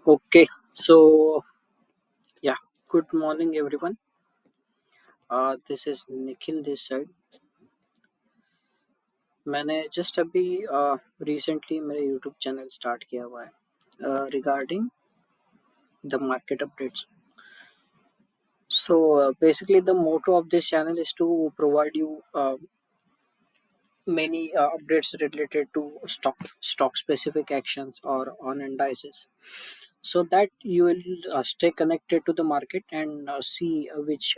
Okay, so yeah, good morning everyone. This is Nikhil this side. मैंने just अभी recently मेरा YouTube channel start किया हुआ है regarding the market updates. So basically the motto of this channel is to provide you many updates related to stock specific actions or on indices, so that you will stay connected to the market and see which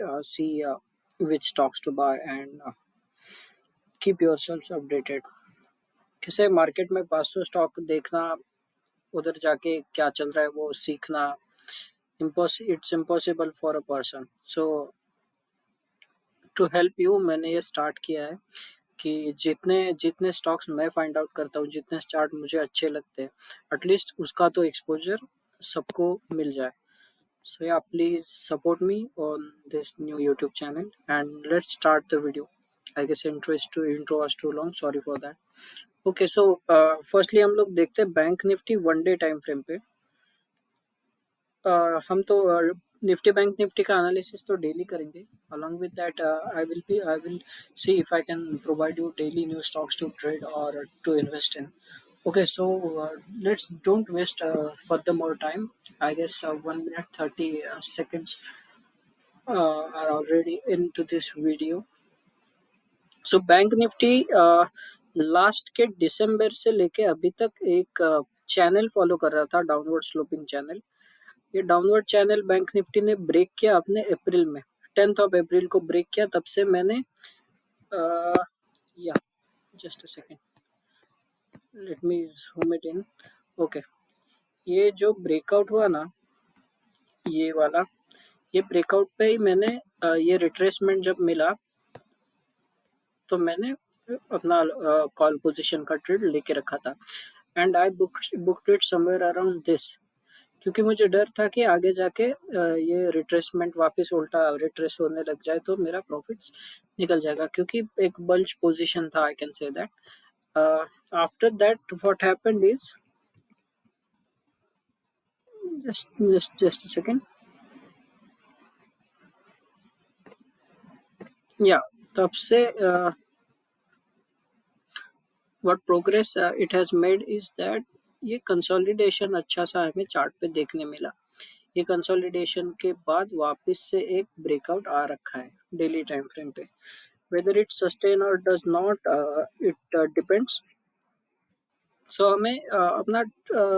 stocks to buy and keep your self updated. किसे market में 500 stock देखना, उधर जाके क्या चल रहा है वो सीखना, it's impossible for a person. So to help you मैंने ये स्टार्ट किया है कि जितने जितने स्टॉक्स मैं फाइंड आउट करता हूँ, जितने चार्ट मुझे अच्छे लगते हैं, एटलीस्ट उसका तो एक्सपोजर सबको मिल जाए. So yeah, please support me on this new YouTube channel and let's start the video. I guess intro was too long. Sorry for that. Okay so firstly हम लोग देखते हैं Bank Nifty one day time frame पे. हम तो Nifty Bank Nifty का analysis तो daily करेंगे. Along with that I will see if I can provide you daily new stocks to trade और to invest in. Okay, so let's don't waste further more time. I guess 1 minute 30 seconds are already into this video. So bank Nifty last के दिसंबर से लेके अभी तक एक channel follow कर रहा था, डाउनवर्ड स्लोपिंग चैनल. ये डाउनवर्ड चैनल बैंक निफ्टी ने ब्रेक किया अपने अप्रैल में, 10 अप्रैल को ब्रेक किया. तब से मैंने या just a second, let me zoom it in. Okay, ये जो ब्रेकआउट हुआ ना, ये वाला, ये ब्रेकआउट पे ही मैंने ये रिट्रेसमेंट जब मिला तो मैंने अपना कॉल पोजीशन का ट्रेड लेके रखा था. And I booked it somewhere around this, क्योंकि मुझे डर था कि आगे जाके ये रिट्रेसमेंट वापस उल्टा रिट्रेस होने लग जाए तो मेरा प्रॉफिट्स निकल जाएगा, क्योंकि एक बल्ज पोजीशन था, I can say that. After that what happened is, just a second, या तब से what progress it has made is that ये कंसोलिडेशन अच्छा सा हमें चार्ट पे देखने मिला. ये कंसोलिडेशन के बाद वापस से एक ब्रेकआउट आ रखा है डेली टाइम फ्रेम पे. वेदर इट सस्टेन और डज नॉट, इट डिपेंड्स. सो हमें अपना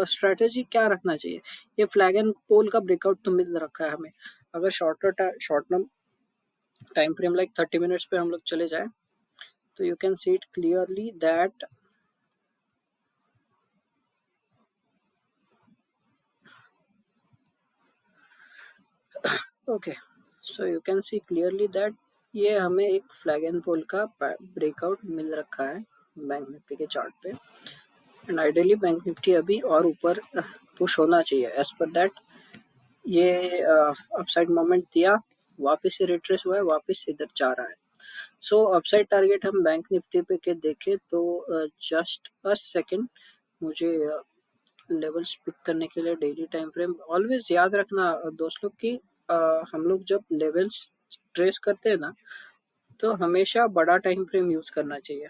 स्ट्रेटेजी क्या रखना चाहिए. ये फ्लैग एंड पोल का ब्रेकआउट तो मिल रखा है हमें. अगर short term time frame like 30 minutes पे हम लोग चले जाए तो you can see it clearly that okay, so you can see clearly that ये हमें एक फ्लैग एंड पोल का ब्रेकआउट मिल रखा है बैंक निफ्टी के चार्ट पे. एंड आइडियली बैंक निफ्टी अभी और ऊपर पुश होना चाहिए एज पर दैट. ये अपसाइड मोमेंट दिया, वापस से रिट्रेस हुआ है, वापस इधर जा रहा है. सो अपसाइड टारगेट हम बैंक निफ्टी पे के देखें तो जस्ट अ सेकेंड, मुझे लेवल्स पिक करने के लिए डेली टाइम फ्रेम ऑलवेज याद रखना दोस्त लोग कि हम लोग जब लेवल्स ट्रेस करते हैं ना, तो हमेशा बड़ा टाइम फ्रेम यूज करना चाहिए.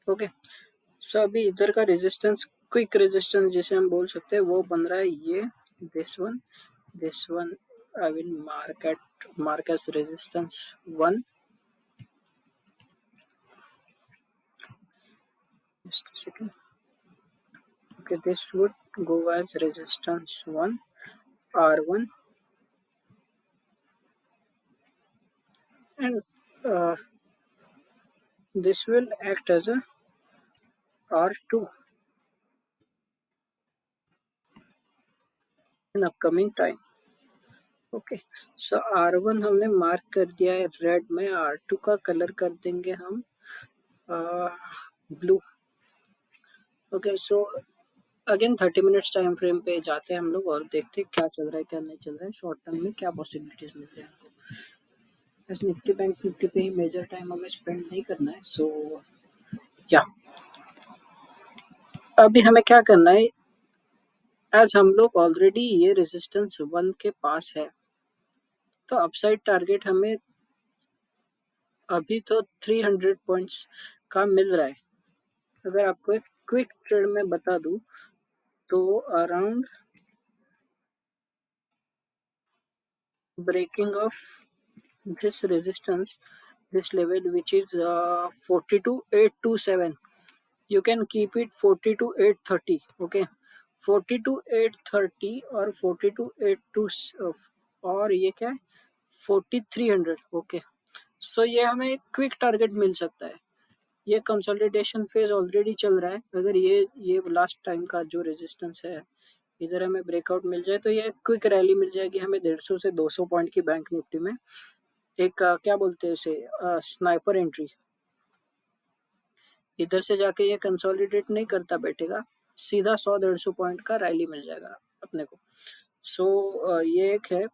ओके, सो अभी इधर का रेजिस्टेंस, क्विक रेजिस्टेंस जिसे हम बोल सकते हैं, वो बन रहा है ये this one I will mark as resistance 1. Just a second. Okay, this would go as resistance 1, R1, and uh, this will act as a R2 in upcoming time. Okay, so R1 हमने mark कर दिया है red में, R2 का colour कर देंगे हम blue. Okay, so again 30 minutes time frame पे जाते हैं हम लोग और देखते हैं क्या चल रहा है क्या नहीं चल रहा है, शॉर्ट टर्म में क्या पॉसिबिलिटीज मिलते हैं हमको. बस निफ्टी बैंक निफ्टी पे ही मेजर टाइम हमें स्पेंड नहीं करना है. सो या अभी हमें क्या करना है, एज हम लोग ऑलरेडी ये रेजिस्टेंस 1 के पास है, तो अपसाइड टारगेट हमें अभी तो 300 पॉइंट्स का मिल रहा है। अगर आपको एक क्विक ट्रेड में बता दूं, तो around breaking of this resistance, this level which is 42,827, you can keep it 42,830. Okay, 42,830 और 42,820 और ये क्या है 4,300. ओके, सो ये हमें एक क्विक टारगेट मिल सकता है। ये कंसोलिडेशन फेज ऑलरेडी चल रहा है। अगर ये लास्ट टाइम का जो रेजिस्टेंस है, इधर हमें ब्रेकआउट मिल जाए तो ये क्विक रैली मिल जाएगी हमें 150 से 200 पॉइंट की बैंक निफ्टी में। एक क्या बोलते हैं उसे, स्नाइपर एंट्री। इधर से जाके ये कंसोलिडेट नहीं करता बैठेगा, सीधा 100-150 पॉइंट का रैली मिल जाएगा अपने को। सो ये एक है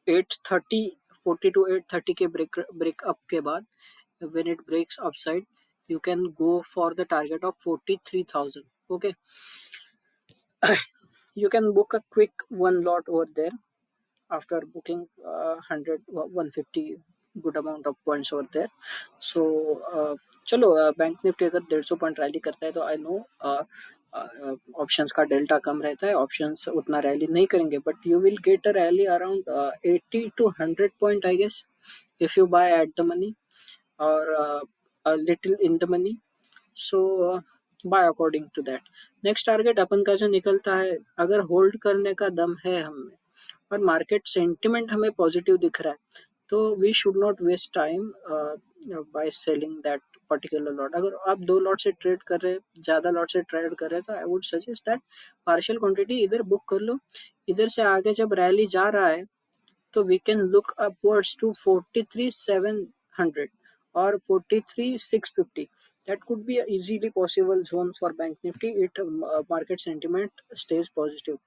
830, 42,830 के ब्रेक अप के बाद, when it breaks upside, you can go for the target of 43,000. Okay, you can book a quick one lot over there after booking 100 150 good amount of points over there. So चलो, bank Nifty अगर 150 point rally करता है तो I know options का delta कम रहता है, options उतना रैली नहीं करेंगे, but you will get a rally around 80 to 100 point I guess, if you buy at the money or a little in the money. So buy according to that. Next target अपन का जो निकलता है, अगर hold करने का दम है हमें और मार्केट सेंटिमेंट हमें पॉजिटिव दिख रहा है, तो we should not waste time by selling that particular lot. अगर आप 2 लॉट से ट्रेड कर रहे हैं, ज़्यादा लॉट से ट्रेड कर रहे हैं, तो I would suggest that partial quantity इधर बुक कर लो। इधर से आगे जब रैली जा रहा है तो we can look upwards to 43,700 or 43,650. That could be a easily possible zone for bank nifty it market sentiment stays positive।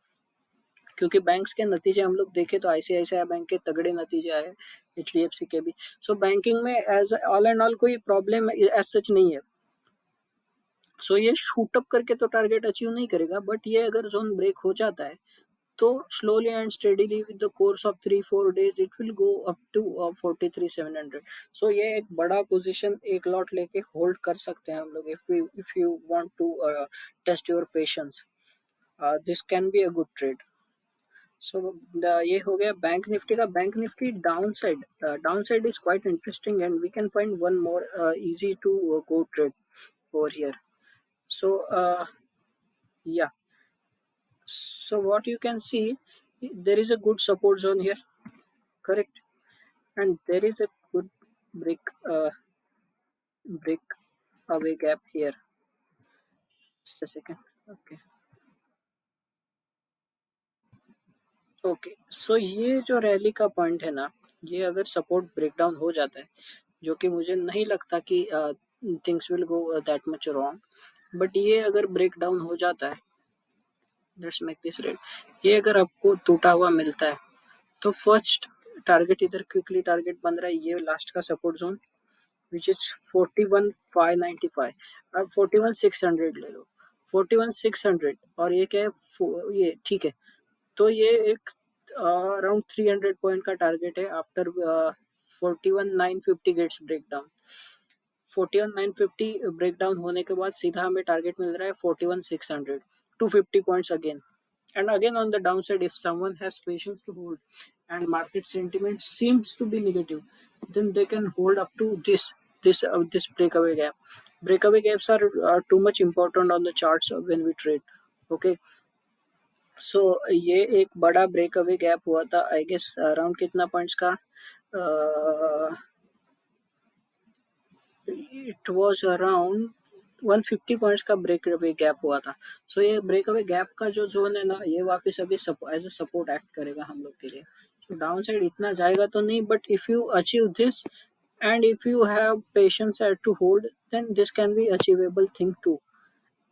क्योंकि बैंक्स के नतीजे हम लोग देखें तो आईसीआईसीआई बैंक के तगड़े नतीजे आए, एचडीएफसी के भी। सो बैंकिंग में एज ऑल एंड ऑल कोई प्रॉब्लम एज सच नहीं है। सो ये शूट अप करके तो टारगेट अचीव नहीं करेगा, बट ये अगर जोन ब्रेक हो जाता है तो slowly and steadily with the course of 3-4 days it will go up to 43,700। so ये एक बड़ा पोजीशन एक लॉट लेके होल्ड कर सकते हैं हम लोग, if you want to test your patience, this can be a good trade। so ये हो गया बैंक निफ्टी का। Bank Nifty down side is quite interesting and we can find one more easy to go trade over here। so yeah, so what you can see, there is a good support zone here, correct, and there is a good break break away gap here। just a second। okay, so ये जो rally का point है ना, ये अगर support breakdown हो जाता है, जो कि मुझे नहीं लगता कि things will go that much wrong, but ये अगर ब्रेकडाउन हो जाता है, लेट्स मेक दिस रेड, ये अगर आपको टूटा हुआ मिलता है तो फर्स्ट टारगेट इधर क्विकली टारगेट बन रहा है, ये लास्ट का सपोर्ट जोन विच इज 41,595। अब 41,600 ले लो, 41,600 और ये क्या है, ये ठीक है। तो ये एक अराउंड 300 पॉइंट का टारगेट है after 41,950 gets break down. 41,950 break down होने के बाद सीधा हमें टारगेट मिल रहा है 41,600, 250 points again. And again on the downside, if someone has patience to hold and market sentiment seems to be negative, then they can hold up to this breakaway gap। Breakaway gaps are too much important on the charts when we trade। okay, so ये एक बड़ा breakaway gap हुआ था, I guess around कितना points का, it was around 150 points का break away gap हुआ था। सो ये ब्रेक अवे गैप का जो जोन है ना, ये वापस अभी एज अ सपोर्ट एक्ट करेगा हम लोग के लिए। तो डाउन साइड इतना जाएगा तो नहीं, but if you achieve this and if you have patience to hold, then this can be achievable thing too.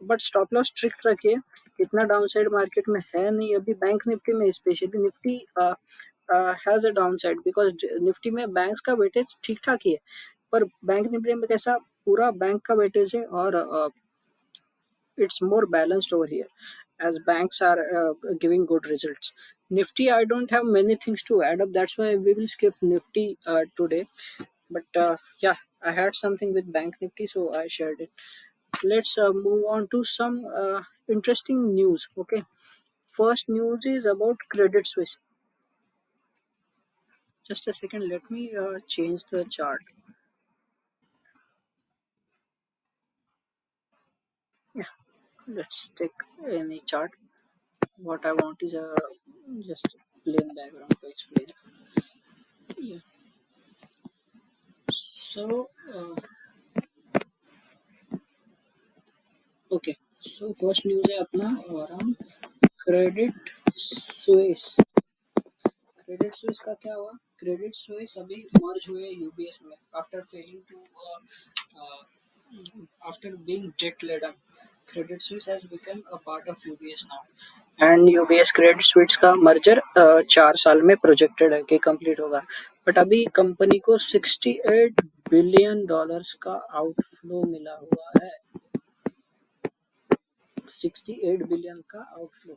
But stop loss strict रखिए, इतना डाउन साइड मार्केट में है नहीं अभी। बैंक निफ्टी में specially Nifty has a down side, because Nifty में banks का weightage ठीक ठाक ही है, पर बैंक निफ्टी में कैसा पूरा बैंक का वेटेज है और it's more balanced over here, as banks are giving good results. Nifty, I don't have many things to add up. That's why we will skip Nifty today. But yeah, I had something with Bank Nifty, so I shared it. Let's move on to some interesting news. Okay, first news is about Credit Suisse. Just a second, let me change the chart. Yeah, let's take any chart. What I want is a just plain background to explain. Yeah. So okay. So first news है अपना around Credit Suisse. Credit Suisse का क्या हुआ? Credit Suisse अभी मर्ज हुए UBS में after failing to after being debt laden. Credit Suisse has become a part of UBS now. And UBS Credit Suisse का merger 4 साल में प्रोजेक्टेड है कि कंप्लीट होगा. बट अभी कंपनी को $68 बिलियन का आउटफ्लो मिला हुआ है. 68 बिलियन का आउटफ्लो.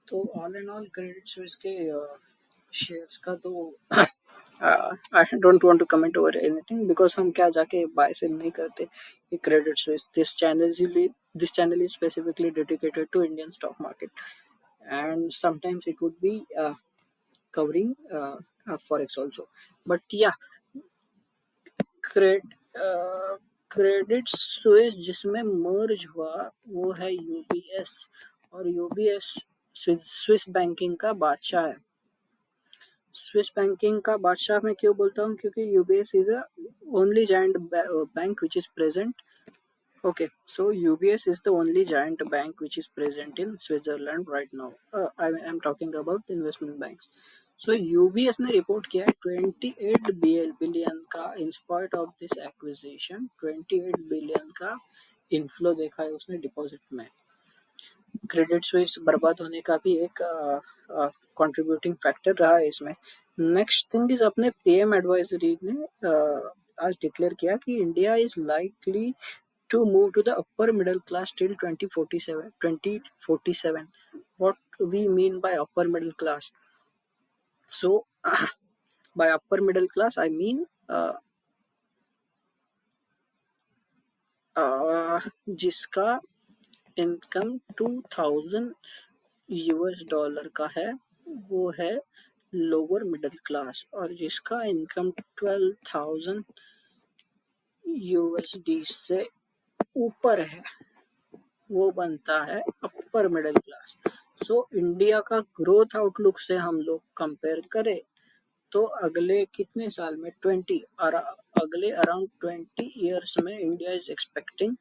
तो all and all Credit Suisse के शेयर्स का तो I don't want to comment over anything because हम क्या जाके बाय सेल नहीं करते. ये Credit Suisse this channel is specifically dedicated to Indian stock market and sometimes it would be covering forex also. But yeah, credit Credit Suisse जिसमें मर्ज हुआ वो है यूबीएस. और यूबीएस स्विस बैंकिंग का बादशाह है. स्विस बैंकिंग का बादशाह मैं क्यों बोलता हूँ? क्योंकि UBS is a only giant bank which is present. Okay, so UBS is the only giant bank which is present in Switzerland right now. I am talking about investment banks. So UBS ने report किया है 28 billion का in spite of this acquisition. 28 billion का inflow देखा है उसने deposit में. Credit Suisse बर्बाद होने का भी एक कंट्रीब्यूटिंग फैक्टर रहा है इसमें. नेक्स्ट थिंग इज अपने पीएम एडवाइजरी ने आज डिक्लेयर किया कि India is likely to move to the upper middle class till 2047. What we mean by upper middle class? So by upper middle class I mean जिसका income 2000 US dollar का है वो है lower middle class. और जिसका income 12,000 USD से ऊपर है वो बनता है upper middle class. So India का ग्रोथ आउटलुक से हम लोग कंपेयर करें तो अगले कितने साल में 20 और अगले अराउंड 20 years में India is expecting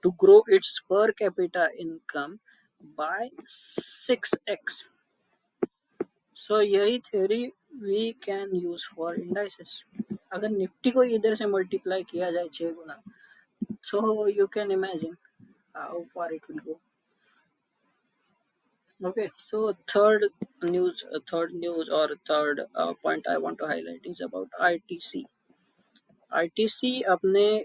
to grow its per capita income by 6x. So यही theory we can use for indices. अगर निफ्टी को इधर से मल्टीप्लाई किया जाए 6 गुना, so you can imagine how far it will go. Okay, so third point I want to highlight is about ITC. ITC अपने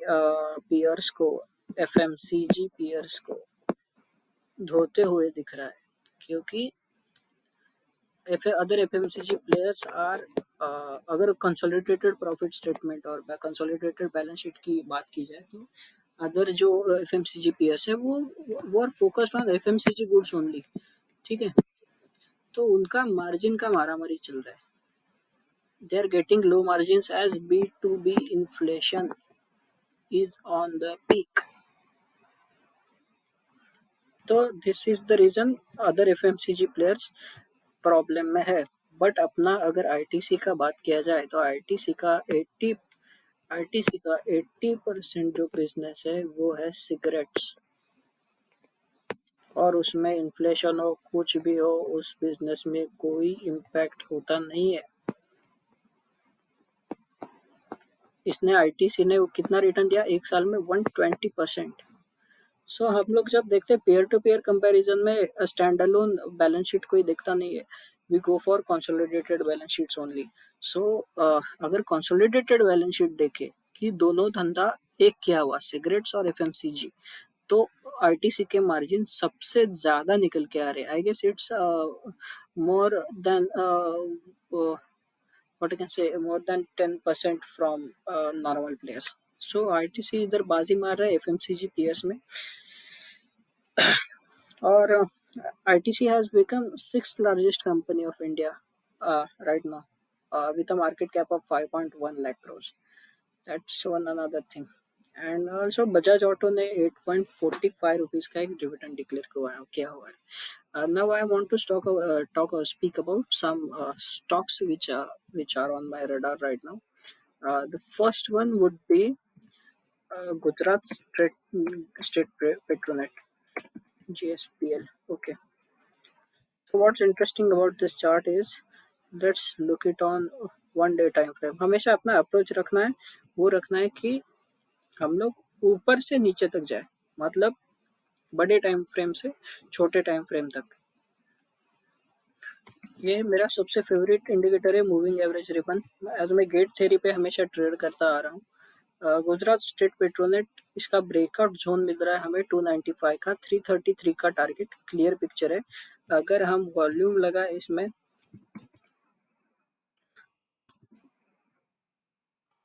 peers को, FMCG peers को धोते हुए दिख रहा है क्योंकि other FMCG players are अगर कंसोलिडेटेड प्रॉफिट स्टेटमेंट और कंसोलिडेटेड बैलेंस शीट की बात की जाए तो अदर जो FMCG peers है वो are focused on FMCG goods only. ठीक है, तो उनका मार्जिन का मारामारी चल रहा है. They are getting low margins as B2B inflation is on the peak. तो this is the reason other FMCG players problem में है. बट अपना अगर आईटीसी का बात किया जाए तो आईटीसी का 80% जो बिजनेस है वो है सिगरेट्स. और उसमें इन्फ्लेशन हो कुछ भी हो उस बिजनेस में कोई इम्पैक्ट होता नहीं है. इसने आईटीसी ने कितना रिटर्न दिया एक साल में? 120%. सो हम लोग जब देखते हैं पेयर टू पेयर कंपैरिजन में स्टैंड अलोन बैलेंस शीट कोई दिखता नहीं है. We go for consolidated balance sheets only. So अगर कंसोलिडेटेड बैलेंस शीट देखे कि दोनों धंधा एक क्या हुआ, सिगरेट्स और एफएमसीजी। तो आईटीसी के मार्जिन सबसे ज्यादा निकल के आ रहे हैं। I guess it's more than what I can say, more than 10% from normal players. So ITC इधर बाजी मार रहा है एफएमसीजी प्लेयर्स में। और ITC has become sixth largest company of India right now, with a market cap of 5.1 lakh crores. That's one another thing. And also Bajaj auto ने 8.45 rupees का एक डिविडेंड डिक्लेयर किया हुआ है। Now I want to talk or speak about some stocks which are on my radar right now. The first one would be Gujarat State Petronet, GSPL. Okay. So what's interesting about this chart is, let's look it on 1 day time frame. हमेशा अपना approach रखना है, वो रखना है कि हम लोग ऊपर से नीचे तक जाए, मतलब बड़े टाइम फ्रेम से छोटे टाइम फ्रेम तक। ये मेरा सबसे फेवरेट इंडिकेटर है, मूविंग एवरेज रिबन। एज मैं गेट थ्योरी पे हमेशा ट्रेड करता आ रहा हूँ। गुजरात स्टेट पेट्रोनेट, इसका ब्रेकआउट जोन मिल रहा है हमें 295 का, 333 का टारगेट क्लियर पिक्चर है। अगर हम वॉल्यूम लगा इसमें,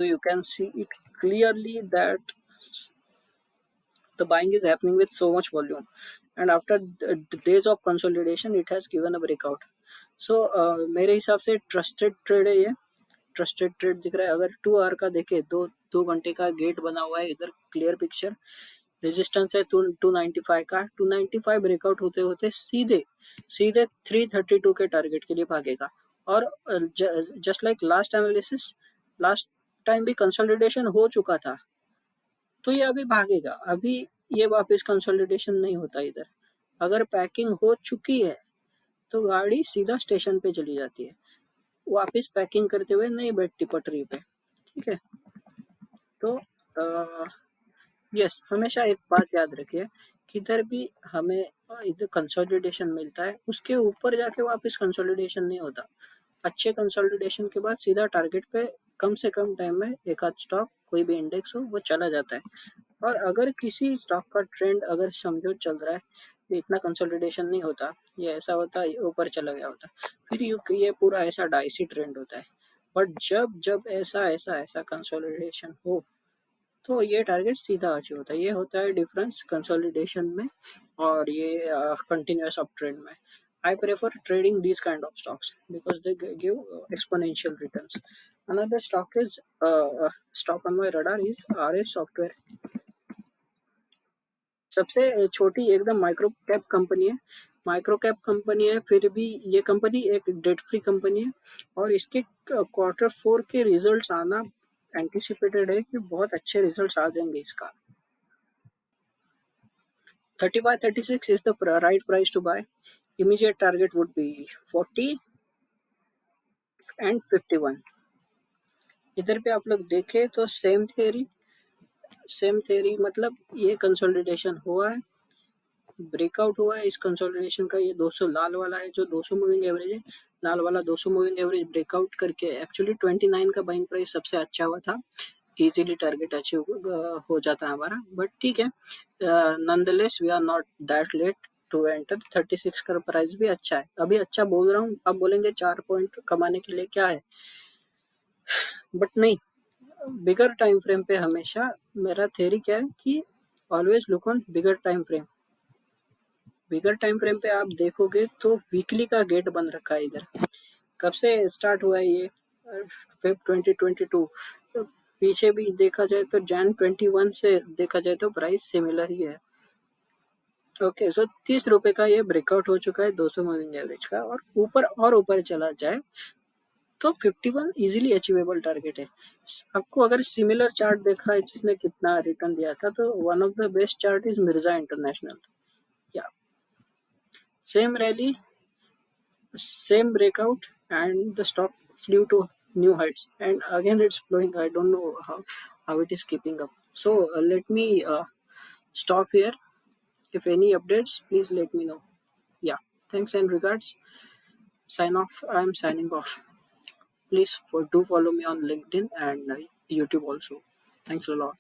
तो you can see it clearly that the buying is happening with so much volume, and after the days of consolidation it has given a breakout. So मेरे हिसाब से ट्रस्टेड ट्रेड है ये, ट्रस्टेड ट्रेड दिख रहा है। अगर 2 आवर का देखे, दो घंटे का गेट बना हुआ है इधर, क्लियर पिक्चर। रेजिस्टेंस है 295 का, 295 ब्रेकआउट होते होते सीधे सीधे 332 के टारगेट के लिए भागेगा। और just like last analysis, last time भी कंसोलिडेशन हो चुका था, तो ये अभी भागेगा। अभी ये वापस कंसोलिडेशन नहीं होता इधर। अगर पैकिंग हो चुकी है तो गाड़ी सीधा स्टेशन पे चली जाती है, वापस पैकिंग करते हुए नहीं बैठती पटरी पे। ठीक है, तो यस, हमेशा एक बात याद रखिए, किधर भी हमें इधर कंसोलिडेशन मिलता है, उसके ऊपर जाके वापस कंसोलिडेशन नहीं होता। अच्छे कंसोलिडेशन के बाद सीधा टारगेट पे कम से कम टाइम में एक आध स्टॉक, कोई भी इंडेक्स हो, वो चला जाता है। और अगर किसी स्टॉक का ट्रेंड अगर समझो चल रहा है, तो इतना कंसोलिडेशन नहीं होता, ये ऐसा होता है ऊपर चला गया होता, फिर ये पूरा ऐसा डाइसी ट्रेंड होता है। बट जब जब ऐसा ऐसा ऐसा कंसोलिडेशन हो, तो ये टारगेट सीधा अचीव होता है। ये होता है डिफरेंस कंसोलिडेशन में और ये कंटिन्यूस अप ट्रेंड में। I prefer trading these kind of stocks because they give exponential returns. Another stock on my radar is RH Software. सबसे छोटी एकदम माइक्रो कैप कंपनी है, माइक्रो कैप कंपनी है, फिर भी ये कंपनी एक डेट फ्री कंपनी है। और इसके Q4 के रिजल्ट्स आना एंटिसिपेटेड है कि बहुत अच्छे रिजल्ट्स आ जाएंगे इसका। 35-36 is the right price to buy. Immediate target would be 40 and 51. इधर पे आप लोग देखें तो सेम थ्योरी मतलब ये कंसोलिडेशन हुआ है, ब्रेकआउट हुआ है इस कंसोलिडेशन का। ये 200 लाल वाला है जो 200 मूविंग एवरेज है, लाल वाला 200 मूविंग एवरेज ब्रेकआउट करके एक्चुअली 29 का बाइंग प्राइस सबसे अच्छा हुआ था, इजीली टारगेट अचीव हो जाता है हमारा। बट ठीक है, nonetheless we are not that late to enter. 36 का प्राइस भी अच्छा है, अभी अच्छा बोल रहा हूँ। आप बोलेंगे 4 पॉइंट कमाने के लिए क्या है, बट नहीं, बिगर टाइम फ्रेम पे हमेशा मेरा थ्योरी क्या है कि always look on bigger time frame. Bigger time frame पे आप देखोगे तो वीकली का गेट बन रखा है इधर। कब से स्टार्ट हुआ है ये, फेब 2022। तो पीछे भी देखा जाए तो जैन 21 से देखा जाए तो प्राइस सिमिलर ही है। ओके, सो 30 रुपए का ये ब्रेकआउट हो चुका है 200 मूविंग एवरेज का, और ऊपर चला जाए तो 51 इजीली अचीवेबल टारगेट है। आपको अगर सिमिलर चार्ट देखा है जिसने कितना रिटर्न दिया था, तो one of the best chart is Mirza international. या same rally, same breakout, and the stock flew to new heights, and again it's flowing. I don't know how it is keeping up. So let me stop here. If any updates, please let me know. Yeah, thanks and regards. Sign off. I'm signing off. Please do follow me on LinkedIn and YouTube also. Thanks a lot.